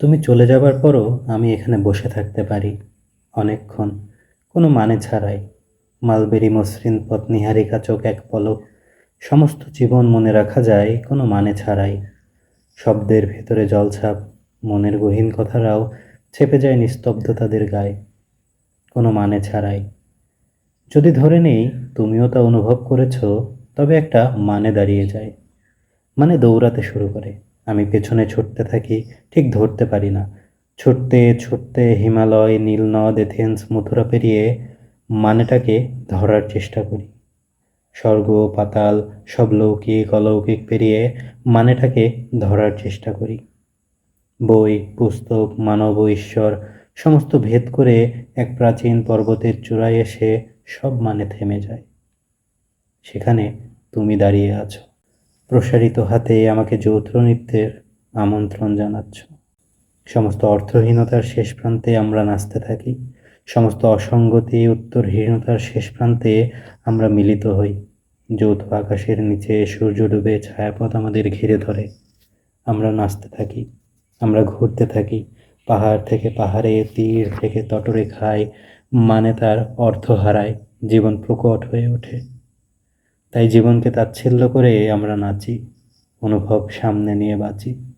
তুমি চলে যাবার পরও আমি এখানে বসে থাকতে পারি অনেকক্ষণ, কোনো মানে ছাড়াই। মালবেরি মসৃণ পথ নীহারিকা চোখ এক পলক। সমস্ত জীবন মনে রাখা যায় কোনো মানে ছাড়াই। শব্দের ভেতরে জলছাপ, মনের গহীন কথারাও ছেপে যায় নিস্তব্ধতাদের গায়ে, কোনো মানে ছাড়াই। যদি ধরে নেই তুমিও তা অনুভব করেছো, তবে একটা মানে দাঁড়িয়ে যায়। মানে দৌড়াতে শুরু করে। আমি পেছনে ছুটতে থাকি, ঠিক ধরতে পারি না। ছুটতে ছুটতে হিমালয়, নীলনদ, এথেন্স, মথুরা পেরিয়ে মানেটাকে ধরার চেষ্টা করি। স্বর্গ, পাতাল, সব লৌকিক অলৌকিক পেরিয়ে মানেটাকে ধরার চেষ্টা করি। বই, পুস্তক, মানব ও ঈশ্বর সমস্ত ভেদ করে এক প্রাচীন পর্বতের চূড়ায় এসে সব মানে থেমে যায়। সেখানে তুমি দাঁড়িয়ে আছো, প্রসারিত হাতে আমাকে যৌথ নৃত্যের আমন্ত্রণ জানাচ্ছ। সমস্ত অর্থহীনতার শেষ প্রান্তে আমরা নাচতে থাকি। সমস্ত অসঙ্গতি, উত্তরহীনতার শেষ প্রান্তে আমরা মিলিত হই। যৌথ আকাশের নিচে সূর্য ডুবে ছায়াপথ আমাদের ঘিরে ধরে। আমরা নাচতে থাকি, আমরা ঘুরতে থাকি, পাহাড় থেকে পাহাড়ে, তীর থেকে তটরেখায়। মানে তার অর্থ হারায়, জীবন প্রকট হয়ে ওঠে। তাই জীবনকে তাচ্ছিল্য করে আমরা নাচি, অনুভব সামনে নিয়ে বাঁচি।